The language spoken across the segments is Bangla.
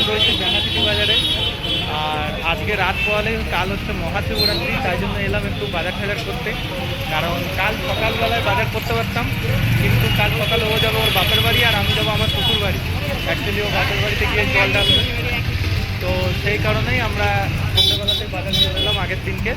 রয়েছে জানাপিটি বাজারে। আর আজকে রাত পোয়ালে কাল হচ্ছে মহাশিবরাত্রি, তাই জন্য এলাম একটু বাজার টাজার করতে। কারণ কাল সকালবেলায় বাজার করতে পারতাম, কিন্তু কাল সকালে ও যাবে ওর বাপের বাড়ি আর আমি যাবো আমার শ্বশুর বাড়ি। অ্যাকচুয়ালি ও বাপের বাড়িতে গিয়ে জল ঢালবে, তো সেই কারণেই আমরা সন্ধ্যাবেলাতে বাজার করে এলাম আগের দিনকে।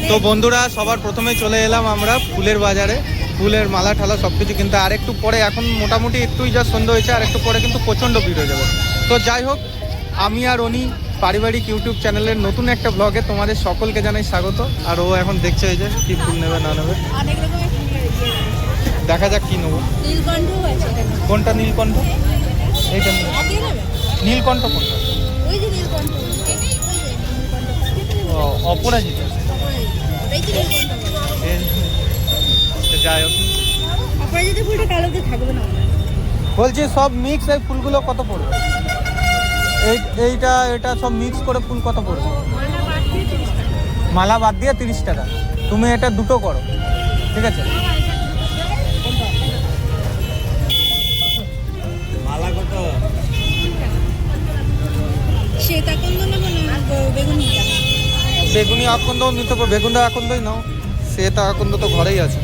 তো বন্ধুরা, সবার প্রথমে চলে এলাম আমরা ফুলের বাজারে। ফুলের মালা ঠালা সব কিছু কিন্তু আর একটু পরে, এখন মোটামুটি একটুই যা সন্ধ্যা হয়েছে, আর একটু পরে কিন্তু প্রচণ্ড ভিড় হয়ে যাবে। তো যাই হোক, আমি আর উনি পারিবারিক ইউটিউব চ্যানেলের নতুন একটা ব্লগে তোমাদের সকলকে জানাই স্বাগত। আর ও এখন দেখছে এই যে কি ফুল নেবে না নেবে, দেখা যাক কি নেবো। কোনটা নীলকণ্ঠ? এইটা নীলকণ্ঠ কোনটা? অপরাজিতা। যাই হোক, বলছি সব মিক্স এই ফুলগুলো কত পড়বে? এটা সব মিক্স করে ফুল কত পড়বে? মালা বাদ দিয়ে 30 টাকা। তুমি এটা দুটো করো, ঠিক আছে? মালা কত? বেগুনি আকন্দ নিতে পারো, বেগুনটা আকন্দই নাও, সেটা আকন্দ তো ঘরেই আছে।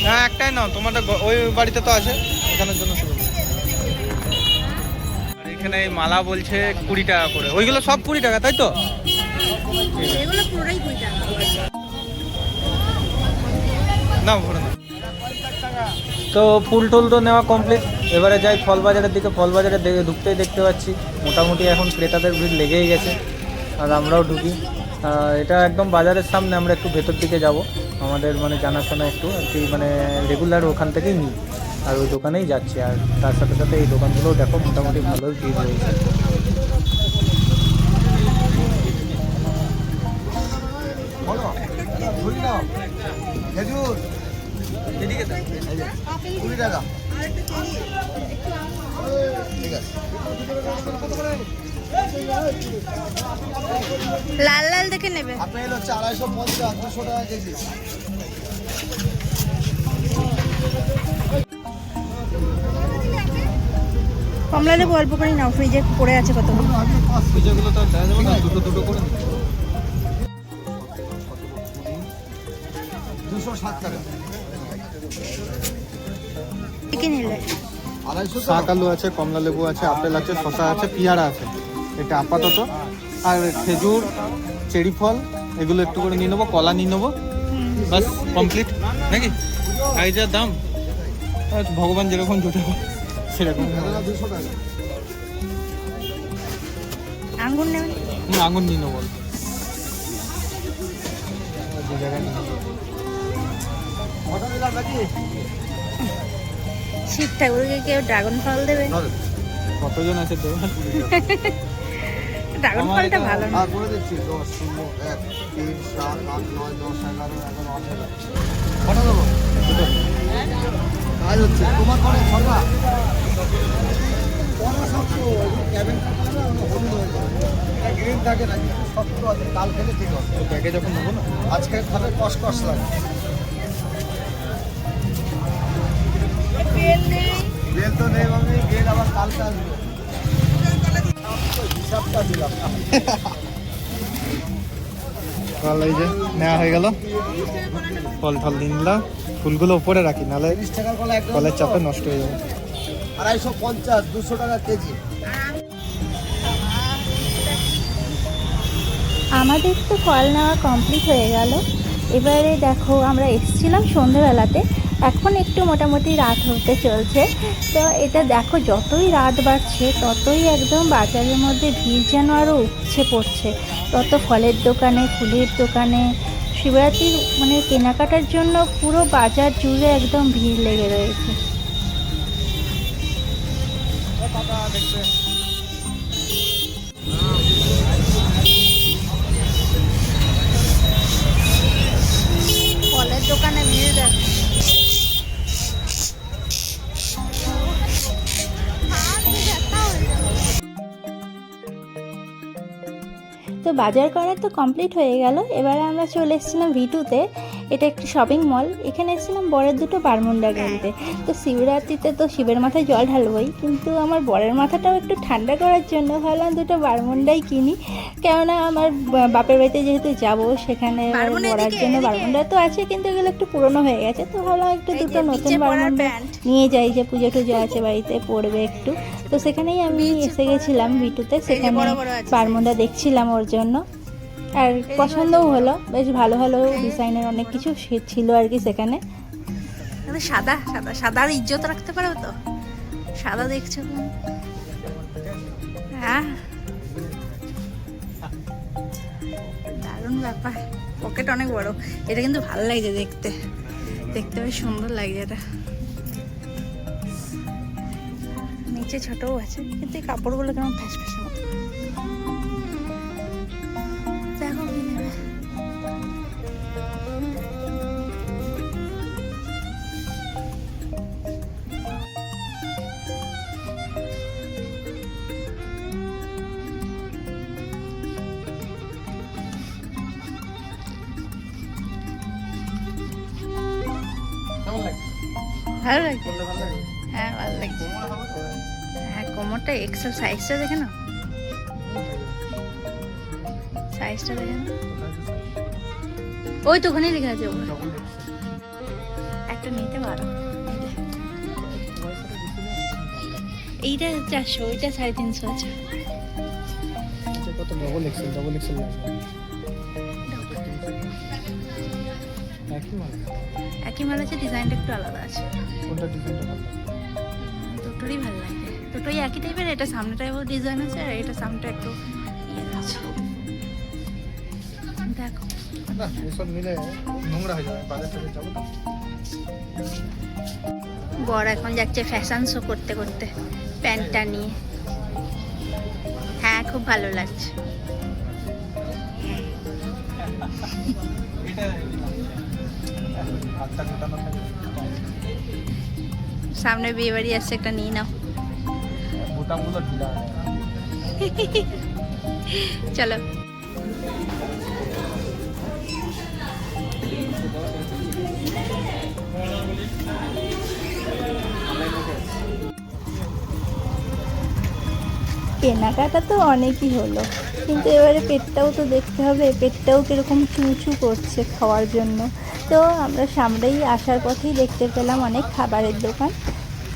হ্যাঁ, একটাই নাও, তোমাদের ওই বাড়িতে তো আছে, এখানের জন্য শুধু। এখানে এই মালা বলছে 20 টাকা করে, ওইগুলো সব 20 টাকা, তাই তো? না ভরে না। তো ফুল টুল তো নেওয়া কমপ্লিট, এবারে যাই ফল বাজারের দিকে। ফল বাজারে ঢুকতেই দেখতে পাচ্ছি মোটামুটি এখন ক্রেতাদের ভিড় লেগেই গেছে, আর আমরাও ঢুকি। এটা একদম বাজারের সামনে, আমরা একটু ভেতর দিকে যাব। আমাদের মানে জানাশোনা একটু আর কি, মানে রেগুলার ওখান থেকেই নিই, আর ওই দোকানেই যাচ্ছি। আর তার সাথে সাথে এই দোকানগুলোও দেখো মোটামুটি ভালোই ভিড় রয়েছে। লাল লাল দেখে নেবে। আপেল হচ্ছে 250, 200 টাকা কেজি। কমলা লেবু অল্প করে নাও, ফ্রিজে পড়ে আছে কত। ফ্রিজেগুলো তো দেওয়া যাবে না, দুটো দুটো করে 207 টাকা। কি নিলে? শাক আলু আছে, কমলা লেবু আছে, আপেল আছে, শসা আছে, পেয়ারা আছে, এটা আপাতত। আর খেজুর, চেরি ফল এগুলো একটু করে নিয়ে নেবো, কলা নিয়ে নেবো, বাস কমপ্লিট নাকি? এই যা দাম, ভগবান যেরকম জোটে সেরকম। আঙ্গুর নেবেন? আঙুর নিয়ে নেবো, শিব ঠাকুরকে কেউ ড্রাগন ফল দেবে? কতজন আছে দেবে? ড্রাগন ফলটা ভালো না। করে দিচ্ছি 10, 0, 1, 3, 4, 8, 9, 10, 11, 11, 18 কটা দেবো? কাজ হচ্ছে তোমার ঘরে ছটা গ্রিন থাকে না, কিন্তু শক্ত আছে, কাল খেলে ঠিক হবে। ব্যাগে যখন নেবো না, আজকে খাবে কষ লাগে। বেল তো নেই আমি, বেল আবার কালকে আসবে। হিসাবটা দিলাম এই যে নেওয়া হয়ে গেল, ফল ফল দিয়ে নিলাম। ফুলগুলো উপরে রাখি, নাহলে 30 টাকার কলা একটা ফলের চাপে নষ্ট হয়ে যাবে। 250, 200 টাকা কেজি। আমাদের তো ফল নেওয়া কমপ্লিট হয়ে গেল। এবারে দেখো, আমরা এসেছিলাম সন্ধ্যেবেলাতে, এখন একটু মোটামুটি রাত হতে চলছে। তো এটা দেখো, যতই রাত বাড়ছে ততই একদম বাজারের মধ্যে ভিড় যেন আরও উপচে পড়ছে। তত ফলের দোকানে, ফুলের দোকানে শিবরাত্রির মানে কেনাকাটার জন্য পুরো বাজার জুড়ে একদম ভিড় লেগে রয়েছে। ফলের দোকানে ভিড় দেখ। তো বাজার করা তো কমপ্লিট হয়ে গেল। এবারে আমরা চলে এসেছিলাম ভিটুতে। এটা একটি শপিং মল। এখানে এসেছিলাম বরের দুটো বারমুন্ডা কিনতে। তো শিবরাত্রিতে তো শিবের মাথায় জল ঢালবই, কিন্তু আমার বরের মাথাটাও একটু ঠান্ডা করার জন্য ভাবলাম দুটো বারমুন্ডাই কিনি। কেননা আমার বাপের বাড়িতে যেহেতু যাব, সেখানে পরার জন্য বারমুন্ডা তো আছে, কিন্তু এগুলো একটু পুরনো হয়ে গেছে। তো ভাবলাম একটু দুটো নতুন বারমুন্ডা নিয়ে যাই, যে পুজো টুজো আছে বাড়িতে পড়বে একটু। তো সেখানেই আমি এসে গেছিলাম ভিটুতে। সেখানে বারমুন্ডা দেখছিলাম ওর জন্য, আর পছন্দও হলো। বেশ ভালো ভালো ডিজাইনের অনেক কিছু ছিল আর কি সেখানে। সাদা সাদা সাদার ইজ্জত রাখতে পারো তো, সাদা দেখছো? হ্যাঁ, দারুণ ব্যাপার। পকেট অনেক বড়। এটা কিন্তু ভালো লাগছে দেখতে, দেখতে বেশ সুন্দর লাগছে এটা। নিচে ছোটও আছে, কিন্তু এই কাপড়গুলো কেমন ফ্যাস ফ্যাসের মতো। দেখো কি নেবে। ভালো লাগছে। হ্যাঁ ভালো লাগছে। হ্যাঁ কোমরটা এক্সেল সাইজটা দেখে না, সাইজটা দেখে না। ওই তো ওখানেই লেখা আছে ওপরে। একটা নিতে পারো। এইটা 400, ওইটা 350 আছে। কত ডবল এক্সেল একই মাল আছে, ডিজাইনটা একটু আলাদা আছে। কোনটা ডিজাইনটা ভালো? দুটোরই ভালো লাগে, দুটোই একই টাইপের। এটা সামনেটা ডিজাইন আছে, আর এটা সামনেটা একটু ইয়ে আছে। দেখো না, এসব মিলে নোংরা হয়ে যাবে, বাজার থেকে যাবো তো। বড় এখন যাচ্ছে ফ্যাশন শো করতে করতে প্যান্টটা নিয়ে। হ্যাঁ খুব ভালো লাগছে। সামনে বিয়ে বাড়ি আসছে, একটা নিয়ে নাও। বোতামগুলো ঢিলা। চলো। কেনাকাটা তো অনেকই হলো, কিন্তু এবারে পেটটাও তো দেখতে হবে। পেটটাও কীরকম চুঁচু করছে খাওয়ার জন্য। তো আমরা সামনেই আসার পথেই দেখতে পেলাম অনেক খাবারের দোকান।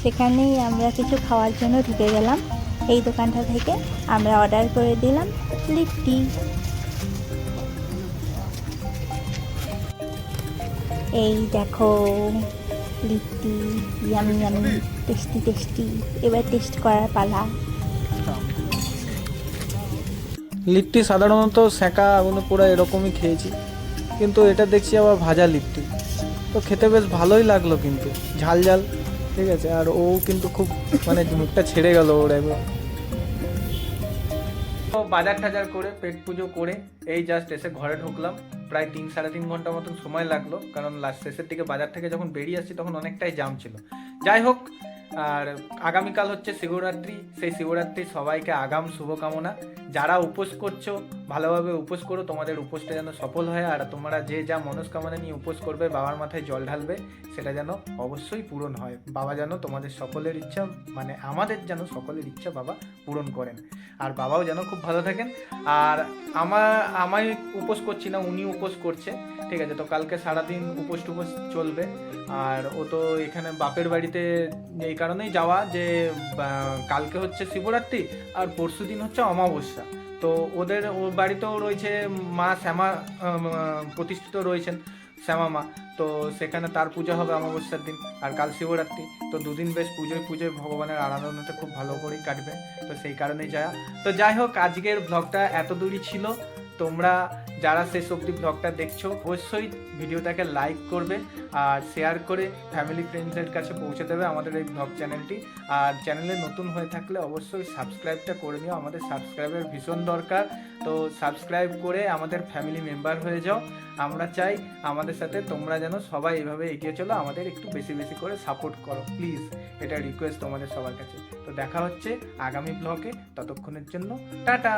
সেখানেই আমরা কিছু খাওয়ার জন্য ঢুকে গেলাম। এই দোকানটা থেকে আমরা অর্ডার করে দিলাম লিট্টি। এই দেখো litti, yummy yummy, tasty tasty. এবার টেস্ট করার পালা। লিট্টি সাধারণত সেঁকা আগুনে পুরো এরকমই খেয়েছি, কিন্তু এটা দেখছি আবার ভাজা লিট্টি। তো খেতে বেশ ভালোই লাগলো, কিন্তু ঝাল ঝাল, ঠিক আছে। আর ও কিন্তু খুব মানে মুখটা ছেড়ে গেল ওর একবার। তো বাজার টাজার করে পেট পুজো করে এই জাস্ট এসে ঘরে ঢুকলাম। প্রায় 3-3.5 ঘন্টা মতন সময় লাগলো, কারণ লাস্ট শেষের দিকে বাজার থেকে যখন বেরিয়ে আসছি তখন অনেকটাই জাম ছিল। যাই হোক, আর আগামীকাল হচ্ছে শিবরাত্রি। সেই শিবরাত্রি সবাইকে আগাম শুভকামনা। যারা উপোস করছো ভালোভাবে উপোস করো, তোমাদের উপোসটা যেন সফল হয়। আর তোমরা যে যা মনস্কামনা নিয়ে উপোস করবে, বাবার মাথায় জল ঢালবে, সেটা যেন অবশ্যই পূরণ হয়। বাবা যেন তোমাদের সকলের ইচ্ছা, মানে আমাদের যেন সকলের ইচ্ছা বাবা পূরণ করেন। আর বাবাও যেন খুব ভালো থাকেন। আর আমি উপোস করছি না, উনি উপোস করছে, ঠিক আছে। তো কালকে সারাদিন উপোস টুপোস চলবে। আর ও তো এখানে বাপের বাড়িতে এই কারণেই যাওয়া যে কালকে হচ্ছে শিবরাত্রি আর পরশু দিন হচ্ছে অমাবস্যা। তো ওর বাড়িতেও রয়েছে মা শ্যামা প্রতিষ্ঠিত রয়েছেন, শ্যামা মা। তো সেখানে তার পূজা হবে অমাবস্যার দিন, আর কাল শিবরাত্রি। তো দুদিন বেশ পুজোয় ভগবানের আরাধনাতে খুব ভালো করেই কাটবে। তো সেই কারণেই যাওয়া। তো যাই হোক, আজকের ব্লগটা এত দূরই ছিল। তোমরা যারা শেষ অবধি ব্লগটা দেখছো অবশ্যই ভিডিওটাকে লাইক করবে আর শেয়ার করে ফ্যামিলি ফ্রেন্ডসদের কাছে পৌঁছে দেবে আমাদের এই ব্লগ চ্যানেলটি। আর চ্যানেলে নতুন হয়ে থাকলে অবশ্যই সাবস্ক্রাইবটা করে নিও, আমাদের সাবস্ক্রাইবের ভীষণ দরকার। তো সাবস্ক্রাইব করে আমাদের ফ্যামিলি মেম্বার হয়ে যাও। আমরা চাই আমাদের সাথে তোমরা যেন সবাই এভাবে এগিয়ে চলো, আমাদের একটু বেশি বেশি করে সাপোর্ট করো প্লিজ, এটা রিকোয়েস্ট তোমাদের সবার কাছে। তো দেখা হচ্ছে আগামী ব্লগে, ততক্ষণের জন্য টাটা।